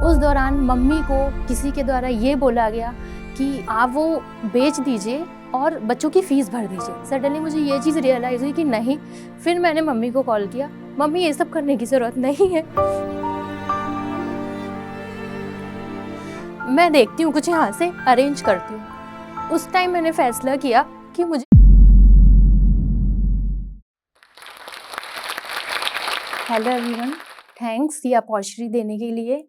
उस दौरान मम्मी को किसी के द्वारा ये बोला गया कि आप वो बेच दीजिए और बच्चों की फीस भर दीजिए। सडनली मुझे ये चीज़ रियलाइज़ हुई कि नहीं। फिर मैंने मम्मी को कॉल किया, मम्मी ये सब करने की ज़रूरत नहीं है, मैं देखती हूँ कुछ यहाँ से अरेंज करती हूँ। उस टाइम मैंने फैसला किया कि मुझे हेलो एवरीवन, थैंक्स ये अपॉर्चुनिटी देने के लिए।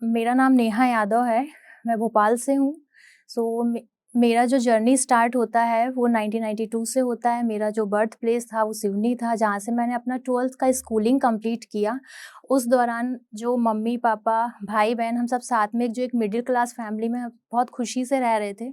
मेरा नाम नेहा यादव है, मैं भोपाल से हूँ। मेरा जो जर्नी स्टार्ट होता है वो 1992 से होता है। मेरा जो बर्थ प्लेस था वो सिवनी था, जहाँ से मैंने अपना 12th का स्कूलिंग कंप्लीट किया। उस दौरान जो मम्मी पापा भाई बहन हम सब साथ में जो एक मिडिल क्लास फैमिली में बहुत खुशी से रह रहे थे।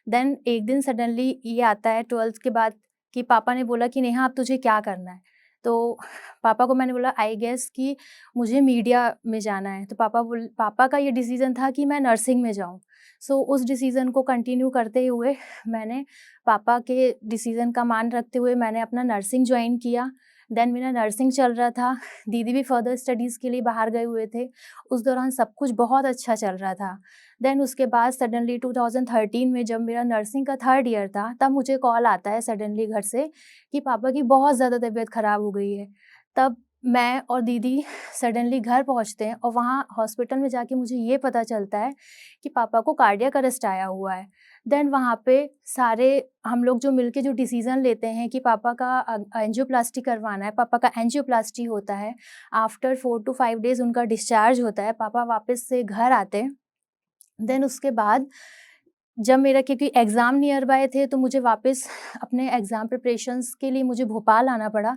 देन एक दिन सडनली ये आता है 12th के बाद कि पापा ने बोला कि नेहा अब तुझे क्या करना है। तो पापा को मैंने बोला आई गेस कि मुझे मीडिया में जाना है। तो पापा का ये डिसीज़न था कि मैं नर्सिंग में जाऊँ। उस डिसीज़न को कंटिन्यू करते हुए मैंने पापा के डिसीज़न का मान रखते हुए मैंने अपना नर्सिंग जॉइन किया। देन मेरा नर्सिंग चल रहा था, दीदी भी फर्दर स्टडीज़ के लिए बाहर गए हुए थे। उस दौरान सब कुछ बहुत अच्छा चल रहा था। देन उसके बाद सडनली 2013 में जब मेरा नर्सिंग का 3rd ईयर था, तब मुझे कॉल आता है सडनली घर से कि पापा की बहुत ज़्यादा तबीयत ख़राब हो गई है। तब मैं और दीदी सडनली घर पहुँचते हैं और वहाँ हॉस्पिटल में जाके मुझे ये पता चलता है कि पापा को कार्डियक अरेस्ट आया हुआ है। देन वहाँ पे सारे हम लोग जो मिलके जो डिसीज़न लेते हैं कि पापा का एंजियोप्लास्टी करवाना है, पापा का एंजियोप्लास्टी होता है। आफ्टर 4 टू 5 डेज़ उनका डिस्चार्ज होता है, पापा वापस से घर आते हैं। देन उसके बाद जब मेरा क्योंकि एग्ज़ाम नियर बाय थे तो मुझे वापस अपने एग्ज़ाम प्रिपरेशंस के लिए मुझे भोपाल आना पड़ा।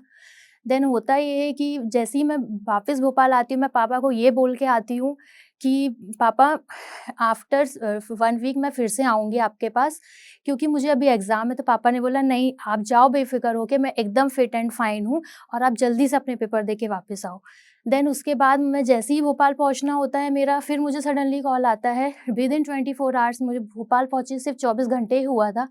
देन होता ये है कि जैसे ही मैं वापस भोपाल आती हूँ, मैं पापा को ये बोल के आती हूँ कि पापा आफ्टर 1 वीक मैं फिर से आऊँगी आपके पास, क्योंकि मुझे अभी एग्ज़ाम है। तो पापा ने बोला नहीं आप जाओ बेफ़िक्र होके, मैं एकदम फिट एंड फाइन हूँ और आप जल्दी से अपने पेपर दे के वापस आओ। देन उसके बाद मैं जैसे ही भोपाल पहुँचना होता है मेरा, फिर मुझे सडनली कॉल आता है विदिन 24 आवर्स। मुझे भोपाल पहुँचे सिर्फ 24 घंटे ही हुआ था।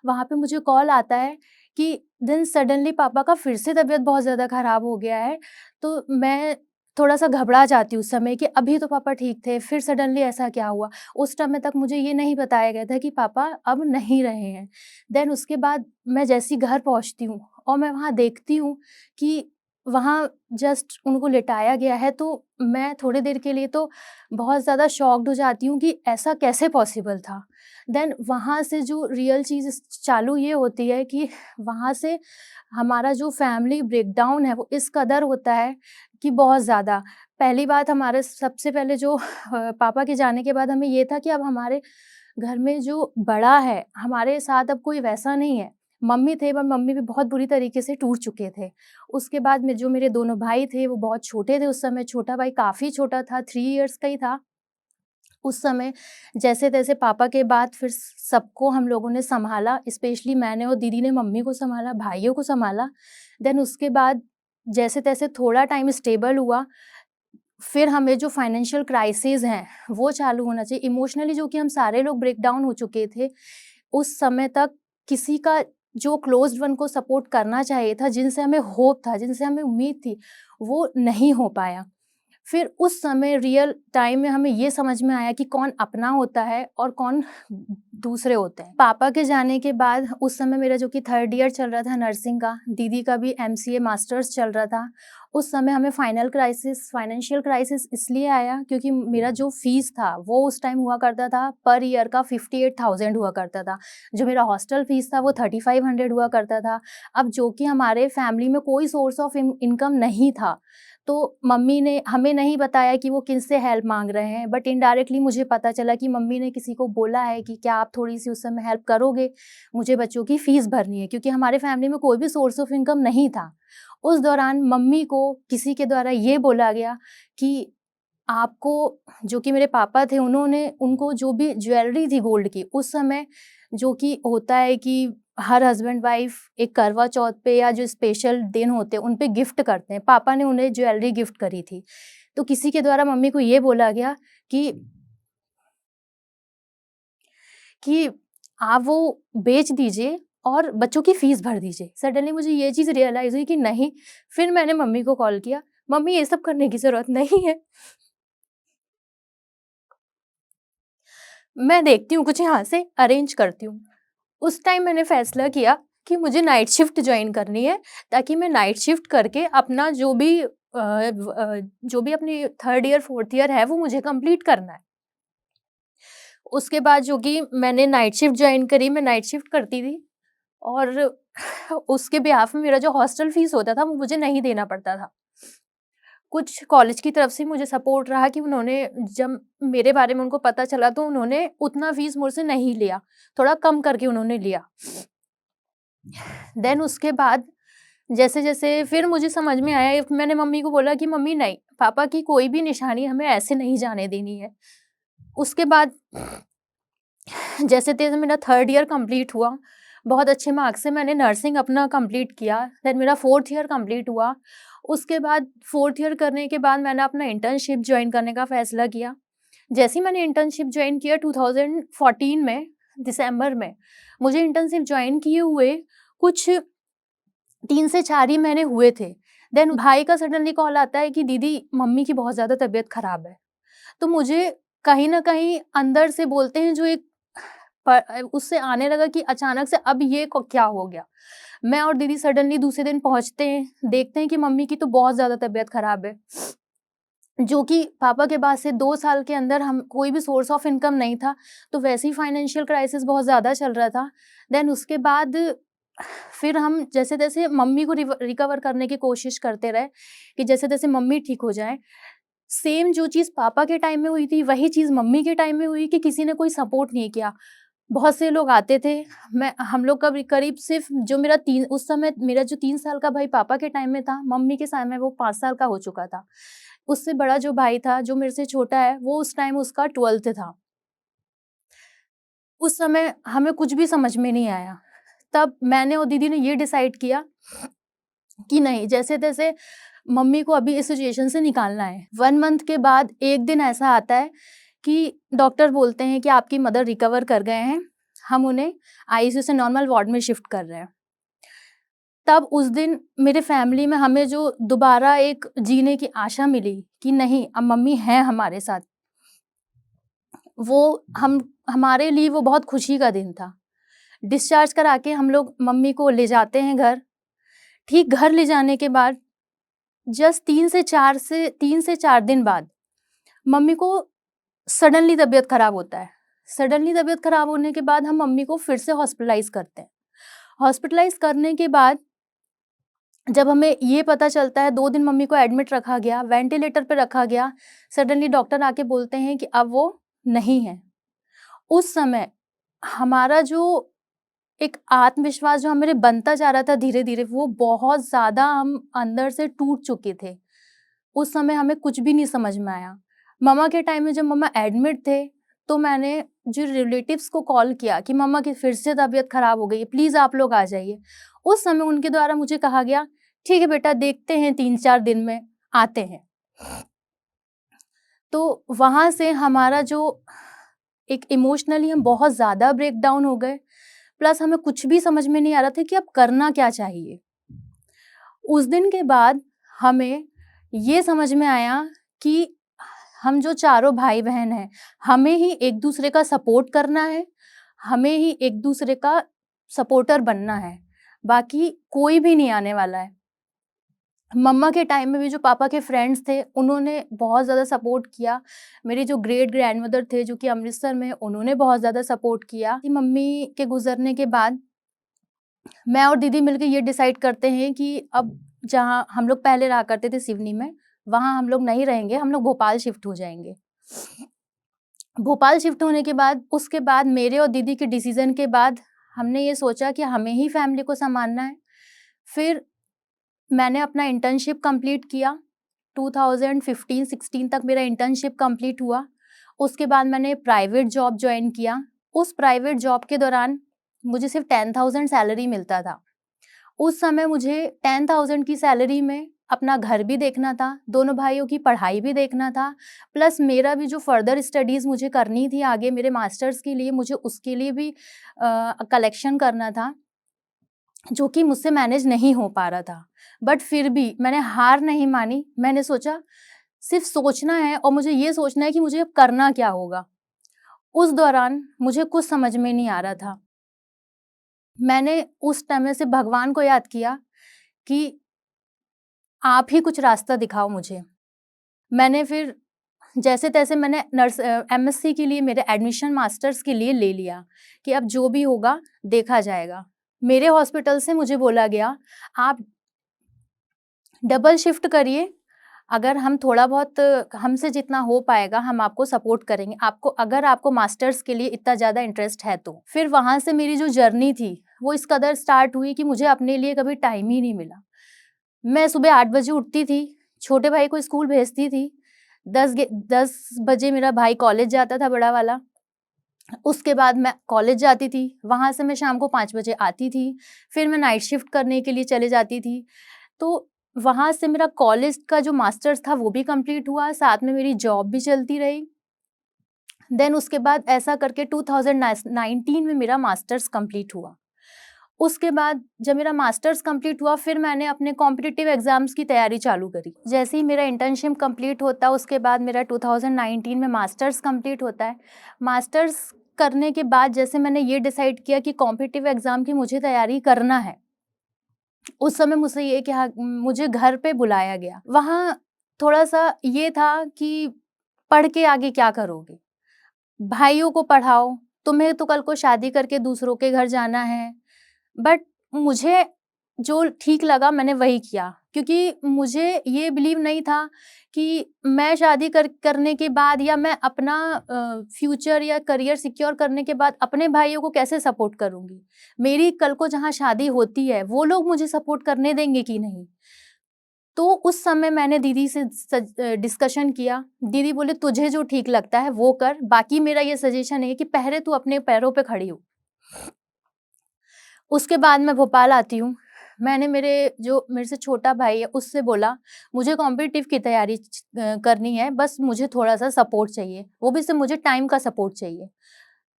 वहाँ पे मुझे कॉल आता है कि देन सडनली पापा का फिर से तबीयत बहुत ज़्यादा ख़राब हो गया है। तो मैं थोड़ा-सा घबरा जाती हूँ उस समय कि अभी तो पापा ठीक थे, फिर सडनली ऐसा क्या हुआ? उस समय तक मुझे ये नहीं बताया गया था कि पापा अब नहीं रहे हैं। देन उसके बाद मैं जैसे ही घर पहुँचती हूँ और मैं वहाँ देखती हूँ कि वहाँ जस्ट उनको लिटाया गया है, तो मैं थोड़ी देर के लिए तो बहुत ज़्यादा शॉक्ड हो जाती हूँ कि ऐसा कैसे पॉसिबल था? देन वहाँ से जो रियल चीज़ चालू ये होती है कि वहाँ से हमारा जो फैमिली ब्रेकडाउन है वो इस कदर होता है कि बहुत ज़्यादा। पहली बात हमारे सबसे पहले जो पापा के जाने के बाद हमें ये था कि अब हमारे घर में जो बड़ा है, हमारे साथ अब कोई वैसा नहीं है। मम्मी थे पर मम्मी भी बहुत बुरी तरीके से टूट चुके थे। उसके बाद में जो मेरे दोनों भाई थे वो बहुत छोटे थे उस समय, छोटा भाई काफ़ी छोटा था, 3 इयर्स का ही था। उस समय जैसे-तैसे पापा के बाद फिर सबको हम लोगों ने सँभाला, स्पेशली मैंने और दीदी ने मम्मी को सँभाला, भाइयों को सँभाला। देन उसके बाद जैसे-तैसे थोड़ा टाइम स्टेबल हुआ, फिर हमें जो फाइनेंशियल क्राइसिस हैं, वो चालू होना चाहिए। इमोशनली जो कि हम सारे लोग ब्रेक डाउन हो चुके थे, उस समय तक किसी का जो क्लोज़्ड वन को सपोर्ट करना चाहिए था, जिनसे हमें होप था, जिनसे हमें उम्मीद थी, वो नहीं हो पाया। फिर उस समय रियल टाइम में हमें ये समझ में आया कि कौन अपना होता है और कौन दूसरे होते हैं। पापा के जाने के बाद उस समय मेरा जो कि 3rd ईयर चल रहा था नर्सिंग का, दीदी का भी एमसीए मास्टर्स चल रहा था। उस समय हमें फाइनेंशियल क्राइसिस इसलिए आया क्योंकि मेरा जो फीस था वो उस टाइम हुआ करता था पर ईयर का 58,000 हुआ करता था। जो मेरा हॉस्टल फीस था वो 3500 हुआ करता था। अब जो कि हमारे फैमिली में कोई सोर्स ऑफ इनकम नहीं था, तो मम्मी ने हमें नहीं बताया कि वो किससे हेल्प माँग रहे हैं, बट इनडायरेक्टली मुझे पता चला कि मम्मी ने किसी को बोला है कि क्या आप थोड़ी-सी उस समय हेल्प करोगे? मुझे बच्चों की फ़ीस भरनी है, क्योंकि हमारे फैमिली में कोई भी सोर्स ऑफ इनकम नहीं था। उस दौरान मम्मी को किसी के द्वारा ये बोला गया कि आपको, जो कि मेरे पापा थे, उन्होंने उनको जो भी ज्वेलरी थी गोल्ड की, उस समय जो कि होता है कि हर हस्बैंड वाइफ एक करवा चौथ पे या जो स्पेशल दिन होते हैं उन पे गिफ्ट करते हैं। पापा ने उन्हें ज्वेलरी गिफ्ट करी थी। तो किसी के द्वारा मम्मी को ये बोला गया कि कि आप वो बेच दीजिए और बच्चों की फीस भर दीजिए। सडनली मुझे ये चीज़ रियलाइज़ हुई कि नहीं। फिर मैंने मम्मी को कॉल किया, मम्मी ये सब करने की ज़रूरत नहीं है, मैं देखती हूँ कुछ यहाँ से अरेंज करती हूँ। उस टाइम मैंने फ़ैसला किया कि मुझे नाइट शिफ्ट जॉइन करनी है, ताकि मैं नाइट शिफ्ट करके अपना जो भी अपनी 3rd ईयर 4th ईयर है वो मुझे कंप्लीट करना है। उसके बाद जो कि मैंने नाइट शिफ्ट जॉइन करी, मैं नाइट शिफ्ट करती थी और उसके बिहाफ़ में मेरा जो हॉस्टल फ़ीस होता था वो मुझे नहीं देना पड़ता था। कुछ कॉलेज की तरफ से मुझे सपोर्ट रहा कि उन्होंने जब मेरे बारे में उनको पता चला तो उन्होंने उतना फ़ीस मुझसे नहीं लिया, थोड़ा कम करके उन्होंने लिया। देन उसके बाद जैसे-जैसे फिर मुझे समझ में आया, मैंने मम्मी को बोला कि मम्मी नहीं, पापा की कोई भी निशानी हमें ऐसे नहीं जाने देनी है। उसके बाद जैसे-तैसे मेरा 3rd ईयर कंप्लीट हुआ, बहुत अच्छे मार्क्स से मैंने नर्सिंग अपना कंप्लीट किया, देन मेरा 4th ईयर कंप्लीट हुआ। उसके बाद 4th ईयर करने के बाद मैंने अपना इंटर्नशिप जॉइन करने का फ़ैसला किया। जैसे ही मैंने इंटर्नशिप जॉइन किया 2014 में, दिसंबर में, मुझे इंटर्नशिप जॉइन किए हुए कुछ 3 से 4 ही महीने हुए थे। देन भाई का सडनली कॉल आता है कि दीदी मम्मी की बहुत ज़्यादा तबीयत ख़राब है। तो मुझे कहीं न कहीं अंदर से बोलते हैं जो एक उससे आने लगा कि अचानक से अब ये क्या हो गया? मैं और दीदी सडनली दूसरे दिन पहुँचते हैं, देखते हैं कि मम्मी की तो बहुत ज़्यादा तबीयत ख़राब है। जो कि पापा के बाद से 2 साल के अंदर हम कोई भी सोर्स ऑफ इनकम नहीं था, तो वैसे ही फाइनेंशियल क्राइसिस बहुत ज़्यादा चल रहा था। देन उसके बाद फिर हम जैसे-तैसे मम्मी को रिकवर करने की कोशिश करते रहे कि जैसे-तैसे मम्मी ठीक हो जाएँ। सेम जो चीज़ पापा के टाइम में हुई थी, वही चीज़ मम्मी के टाइम में हुई कि किसी ने कोई सपोर्ट नहीं किया। बहुत से लोग आते थे, हम लोग कभी करीब सिर्फ़ जो मेरा 3 उस समय मेरा जो 3 साल का भाई पापा के टाइम में था, मम्मी के समय वो 5 साल का हो चुका था। उससे बड़ा जो भाई था, जो मेरे से छोटा है, वो उस टाइम उसका 12th था। उस समय हमें कुछ भी समझ में नहीं आया। तब मैंने और दीदी ने ये डिसाइड किया कि नहीं, जैसे-तैसे मम्मी को अभी इस सिचुएशन से निकालना है। 1 मंथ के बाद एक दिन ऐसा आता है कि डॉक्टर बोलते हैं कि आपकी मदर रिकवर कर गए हैं, हम उन्हें आईसीयू से नॉर्मल वार्ड में शिफ्ट कर रहे हैं। तब उस दिन मेरे फैमिली में हमें जो दोबारा एक जीने की आशा मिली कि नहीं, अब मम्मी हैं हमारे साथ, वो हम हमारे लिए वो बहुत खुशी का दिन था। डिस्चार्ज करा के हम लोग मम्मी को ले जाते हैं घर। ठीक घर ले जाने के बाद जस्ट 3 से 4 दिन बाद मम्मी को सडनली तबीयत खराब होता है। सडनली तबीयत खराब होने के बाद हम मम्मी को फिर से हॉस्पिटलाइज़ करते हैं। हॉस्पिटलाइज़ करने के बाद जब हमें ये पता चलता है, 2 दिन मम्मी को एडमिट रखा गया, वेंटिलेटर पे रखा गया, सडनली डॉक्टर आके बोलते हैं कि अब वो नहीं है। उस समय हमारा जो एक आत्मविश्वास जो हमारे बनता जा रहा था धीरे-धीरे, वो बहुत ज़्यादा हम अंदर से टूट चुके थे। उस समय हमें कुछ भी नहीं समझ में आया। मम्मा के टाइम में जब मम्मा एडमिट थे, तो मैंने जो रिलेटिव्स को कॉल किया कि मम्मा की फिर से तबीयत खराब हो गई है, प्लीज़ आप लोग आ जाइए। उस समय उनके द्वारा मुझे कहा गया, ठीक है बेटा, देखते हैं 3-4 दिन में आते हैं। तो वहाँ से हमारा जो एक इमोशनली हम बहुत ज़्यादा ब्रेकडाउन हो गए, प्लस हमें कुछ भी समझ में नहीं आ रहा था कि अब करना क्या चाहिए। उस दिन के बाद हमें ये समझ में आया कि हम जो चारों भाई-बहन हैं, हमें ही एक-दूसरे का सपोर्ट करना है, हमें ही एक-दूसरे का सपोर्टर बनना है, बाकी कोई भी नहीं आने वाला है। मम्मा के टाइम में भी जो पापा के फ्रेंड्स थे, उन्होंने बहुत ज़्यादा सपोर्ट किया। मेरे जो ग्रेट ग्रैंडमदर थे, जो कि अमृतसर में हैं, उन्होंने बहुत ज़्यादा सपोर्ट किया। कि मम्मी के गुज़रने के बाद मैं और दीदी मिलके ये डिसाइड करते हैं कि अब जहाँ हम लोग पहले रहा करते थे सिवनी में, वहाँ हम लोग नहीं रहेंगे, हम लोग भोपाल शिफ्ट हो जाएँगे। भोपाल शिफ्ट होने के बाद उसके बाद मेरे और दीदी के डिसीज़न के बाद हमने ये सोचा कि हमें ही फैमिली को सँभालना है। फिर मैंने अपना इंटर्नशिप कंप्लीट किया। 2015-16 तक मेरा इंटर्नशिप कंप्लीट हुआ। उसके बाद मैंने प्राइवेट जॉब जॉइन किया। उस प्राइवेट जॉब के दौरान मुझे सिर्फ़ 10,000 सैलरी मिलता था। उस समय मुझे 10,000 की सैलरी में अपना घर भी देखना था, दोनों भाइयों की पढ़ाई भी देखना था, प्लस मेरा भी जो फर्दर स्टडीज़ मुझे करनी थी आगे मेरे मास्टर्स के लिए, मुझे उसके लिए भी कलेक्शन करना था, जो कि मुझसे मैनेज नहीं हो पा रहा था। बट फिर भी मैंने हार नहीं मानी, मैंने सोचा सिर्फ़ सोचना है और मुझे ये सोचना है कि मुझे अब करना क्या होगा। उस दौरान मुझे कुछ समझ में नहीं आ रहा था। मैंने उस टाइम में से भगवान को याद किया कि आप ही कुछ रास्ता दिखाओ मुझे। मैंने फिर जैसे-तैसे मैंने एमएससी के लिए मेरे एडमिशन मास्टर्स के लिए ले लिया कि अब जो भी होगा देखा जाएगा। मेरे हॉस्पिटल से मुझे बोला गया, आप डबल शिफ्ट करिए, अगर हम थोड़ा बहुत हमसे जितना हो पाएगा हम आपको सपोर्ट करेंगे, आपको अगर आपको मास्टर्स के लिए इतना ज़्यादा इंटरेस्ट है तो। फिर वहाँ से मेरी जो जर्नी थी वो इस कदर स्टार्ट हुई कि मुझे अपने लिए कभी टाइम ही नहीं मिला। मैं सुबह 8 बजे उठती थी, छोटे भाई को स्कूल भेजती थी, 10 बजे मेरा भाई कॉलेज जाता था बड़ा वाला, उसके बाद मैं कॉलेज जाती थी, वहाँ से मैं शाम को 5 बजे आती थी, फिर मैं नाइट शिफ्ट करने के लिए चले जाती थी। तो वहाँ से मेरा कॉलेज का जो मास्टर्स था वो भी कंप्लीट हुआ, साथ में मेरी जॉब भी चलती रही। देन उसके बाद ऐसा करके 2019 में मेरा मास्टर्स कंप्लीट हुआ। उसके बाद जब मेरा मास्टर्स कंप्लीट हुआ फिर मैंने अपने कॉम्पिटिटिव एग्ज़ाम्स की तैयारी चालू करी। जैसे ही मेरा इंटर्नशिप कंप्लीट होता है उसके बाद मेरा 2019 में मास्टर्स कंप्लीट होता है। मास्टर्स करने के बाद जैसे मैंने ये डिसाइड किया कि कॉम्पिटिटिव एग्ज़ाम की मुझे तैयारी करना है, उस समय मुझसे ये कहा मुझे घर पे बुलाया गया। वहाँ थोड़ा-सा ये था कि पढ़ के आगे क्या करोगे? भाइयों को पढ़ाओ, तुम्हें तो कल को शादी करके दूसरों के घर जाना है। बट मुझे जो ठीक लगा मैंने वही किया, क्योंकि मुझे ये बिलीव नहीं था कि मैं शादी करने के बाद या मैं अपना फ्यूचर या करियर सिक्योर करने के बाद अपने भाइयों को कैसे सपोर्ट करूँगी। मेरी कल को जहाँ शादी होती है, वो लोग मुझे सपोर्ट करने देंगे कि नहीं? तो उस समय मैंने दीदी से डिस्कशन किया। दीदी बोले तुझे जो ठीक लगता है वो कर, बाकी मेरा ये सजेशन है कि पहले तू अपने पैरों पे खड़ी हो। उसके बाद मैं भोपाल आती हूँ। मैंने जो मेरे से छोटा भाई है उससे बोला मुझे कॉम्पिटिटिव की तैयारी करनी है, बस मुझे थोड़ा-सा सपोर्ट चाहिए, वो भी सिर्फ़ मुझे टाइम का सपोर्ट चाहिए।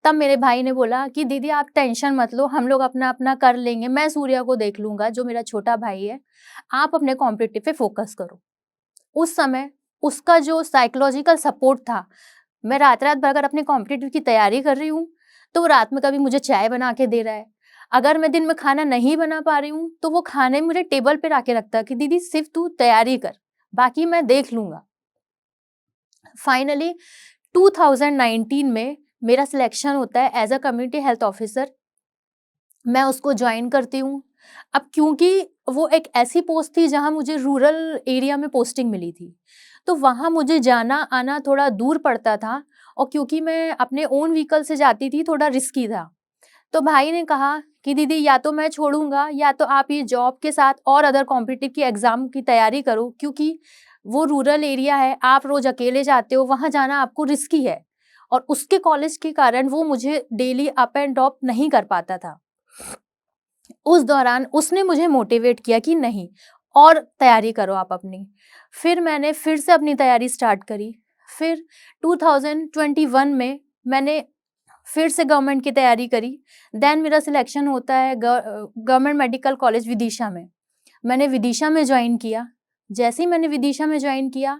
तब मेरे भाई ने बोला कि दीदी आप टेंशन मत लो, हम लोग अपना-अपना कर लेंगे, मैं सूर्या को देख लूँगा जो मेरा छोटा भाई है, आप अपने कॉम्पिटिटिव पे फ़ोकस करो। उस समय उसका जो साइकोलॉजिकल सपोर्ट था, मैं रात-रात भर अगर अपने कॉम्पिटिटिव की तैयारी कर रही हूँ, तो वो रात में कभी मुझे चाय बना के दे रहा है। अगर मैं दिन में खाना नहीं बना पा रही हूँ, तो वो खाने मेरे टेबल पे ला के रखता है कि दीदी सिर्फ़ तू तैयारी कर, बाकी मैं देख लूँगा। फाइनली 2019 में मेरा सिलेक्शन होता है as a community health officer. मैं उसको जॉइन करती हूँ। अब क्योंकि वो एक ऐसी पोस्ट थी जहाँ मुझे रूरल एरिया में पोस्टिंग मिली थी, तो वहाँ मुझे जाना-आना थोड़ा दूर पड़ता था और क्योंकि मैं अपने ओन व्हीकल से जाती थी, थोड़ा रिस्की था। तो भाई ने कहा कि दीदी या तो मैं छोड़ूँगा या तो आप ये जॉब के साथ और अदर कॉम्पिटिटिव की एग्ज़ाम की तैयारी करो, क्योंकि वो रूरल एरिया है, आप रोज़ अकेले जाते हो, वहाँ जाना आपको रिस्की है। और उसके कॉलेज के कारण वो मुझे डेली अप एंड ड्रॉप नहीं कर पाता था। उस दौरान उसने मुझे मोटिवेट किया कि नहीं और तैयारी करो आप अपनी। फिर मैंने फिर से अपनी तैयारी स्टार्ट करी। फिर 2021 में मैंने फिर से गवर्नमेंट की तैयारी करी। देन मेरा सिलेक्शन होता है गवर्नमेंट मेडिकल कॉलेज विदिशा में। मैंने विदिशा में जॉइन किया। जैसे ही मैंने विदिशा में जॉइन किया,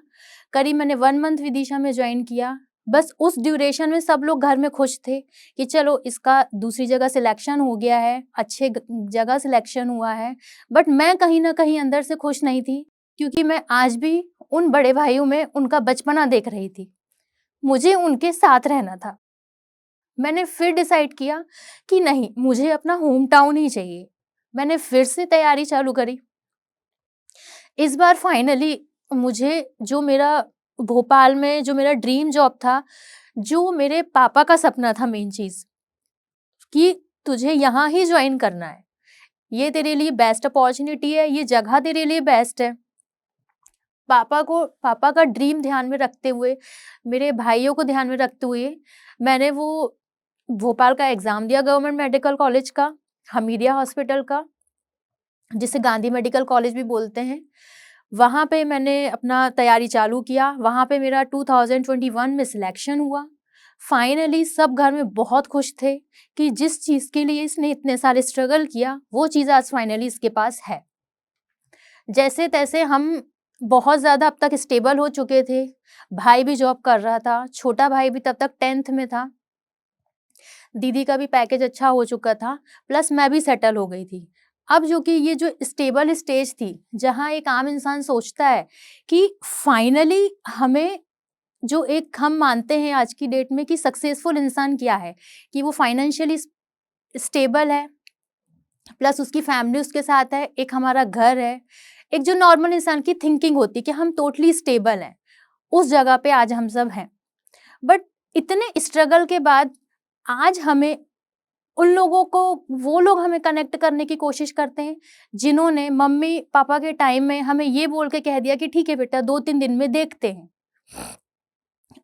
करीब मैंने 1 मंथ विदिशा में जॉइन किया। बस उस ड्यूरेशन में सब लोग घर में खुश थे कि चलो इसका दूसरी जगह सिलेक्शन हो गया है, अच्छे जगह सिलेक्शन हुआ है। बट मैं कहीं न कहीं अंदर से खुश नहीं थी, क्योंकि मैं आज भी उन बड़े भाइयों में उनका बचपना देख रही थी। मुझे उनके साथ रहना था। मैंने फिर डिसाइड किया कि नहीं, मुझे अपना होम टाउन ही चाहिए। मैंने फिर से तैयारी चालू करी। इस बार फाइनली मुझे जो मेरा भोपाल में जो मेरा ड्रीम जॉब था, जो मेरे पापा का सपना था मेन चीज़, कि तुझे यहाँ ही जॉइन करना है। ये तेरे लिए बेस्ट अपॉर्च्युनिटी है, ये जगह तेरे लिए बेस्ट है। पापा का ड्रीम ध्यान में रखते हुए, मेरे भाइयों को ध्यान में रखते हुए, मैंने वो भोपाल का एग्ज़ाम दिया गवर्नमेंट मेडिकल कॉलेज का, हमीदिया हॉस्पिटल का, जिसे गांधी मेडिकल कॉलेज भी बोलते हैं। वहाँ पे मैंने अपना तैयारी चालू किया, वहाँ पे मेरा 2021 में सिलेक्शन हुआ। फाइनली सब घर में बहुत खुश थे कि जिस चीज़ के लिए इसने इतने सारे स्ट्रगल किया, वो चीज़ आज फाइनली इसके पास है। जैसे-तैसे हम बहुत ज़्यादा अब तक स्टेबल हो चुके थे, भाई भी जॉब कर रहा था, छोटा भाई भी तब तक 10th में था। दीदी का भी पैकेज अच्छा हो चुका था, प्लस मैं भी सेटल हो गई थी। अब जो कि ये जो स्टेबल स्टेज थी, जहाँ एक आम इंसान सोचता है कि फाइनली हमें जो एक हम मानते हैं आज की डेट में कि सक्सेसफुल इंसान क्या है, कि वो फाइनेंशियली स्टेबल है, प्लस उसकी फैमिली उसके साथ है, एक हमारा घर है, एक जो नॉर्मल इंसान की थिंकिंग होती है कि हम टोटली स्टेबल हैं, उस जगह पे आज हम सब हैं। बट इतने स्ट्रगल के बाद आज हमें उन लोगों को, वो लोग हमें कनेक्ट करने की कोशिश करते हैं जिन्होंने मम्मी पापा के टाइम में हमें ये बोल के कह दिया कि ठीक है बेटा 2-3 दिन में देखते हैं।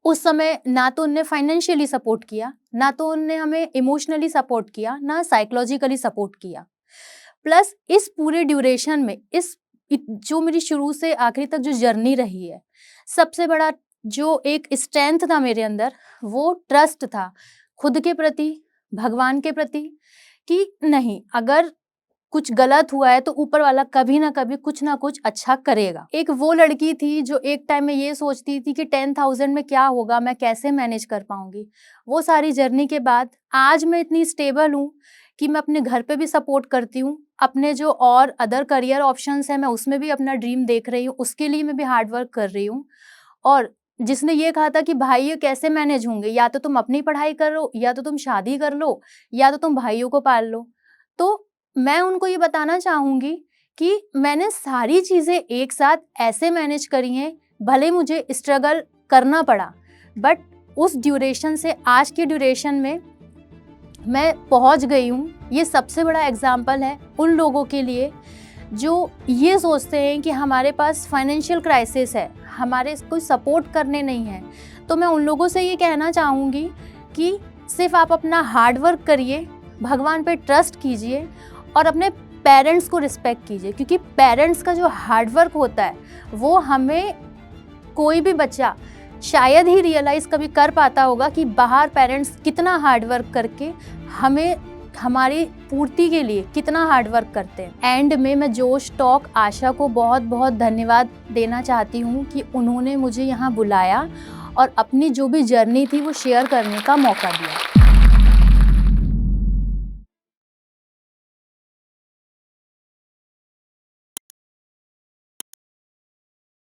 उस समय ना तो उनने फाइनेंशियली सपोर्ट किया, ना तो उनने हमें इमोशनली सपोर्ट किया, ना साइकोलॉजिकली सपोर्ट किया। प्लस इस पूरे ड्यूरेशन में जो मेरी शुरू से आखिरी तक जो जर्नी रही है, सबसे बड़ा जो एक स्ट्रेंथ था मेरे अंदर, वो ट्रस्ट था खुद के प्रति, भगवान के प्रति, कि नहीं, अगर कुछ गलत हुआ है तो ऊपर वाला कभी ना कभी कुछ ना कुछ अच्छा करेगा। एक वो लड़की थी जो एक टाइम में ये सोचती थी कि 10,000 में क्या होगा, मैं कैसे मैनेज कर पाऊंगी। वो सारी जर्नी के बाद आज मैं इतनी स्टेबल हूँ कि मैं अपने घर पे भी सपोर्ट करती हूँ, अपने जो और अदर करियर ऑप्शंस हैं मैं उसमें भी अपना ड्रीम देख रही हूँ, उसके लिए मैं भी हार्ड वर्क कर रही हूँ। और जिसने ये कहा था कि भाई ये कैसे मैनेज होंगे, या तो तुम अपनी पढ़ाई करो, या तो तुम शादी कर लो, या तो तुम भाइयों को पाल लो, तो मैं उनको ये बताना चाहूँगी कि मैंने सारी चीज़ें एक साथ ऐसे मैनेज करी हैं, भले मुझे स्ट्रगल करना पड़ा, बट उस ड्यूरेशन से आज के ड्यूरेशन में मैं पहुँच गई हूँ। ये सबसे बड़ा एग्जाम्पल है उन लोगों के लिए जो ये सोचते हैं कि हमारे पास फाइनेंशियल क्राइसिस है, हमारे कोई सपोर्ट करने नहीं है। तो मैं उन लोगों से ये कहना चाहूँगी कि सिर्फ आप अपना हार्ड वर्क करिए, भगवान पे ट्रस्ट कीजिए और अपने पेरेंट्स को रिस्पेक्ट कीजिए, क्योंकि पेरेंट्स का जो हार्ड वर्क होता है वो हमें कोई भी बच्चा शायद ही रियलाइज़ कभी कर पाता होगा कि बाहर पेरेंट्स कितना हार्ड वर्क करके हमें हमारी पूर्ति के लिए कितना हार्ड वर्क करते हैं। एंड में मैं जोश टॉक आशा को बहुत बहुत धन्यवाद देना चाहती हूँ कि उन्होंने मुझे यहाँ बुलाया और अपनी जो भी जर्नी थी वो शेयर करने का मौका दिया।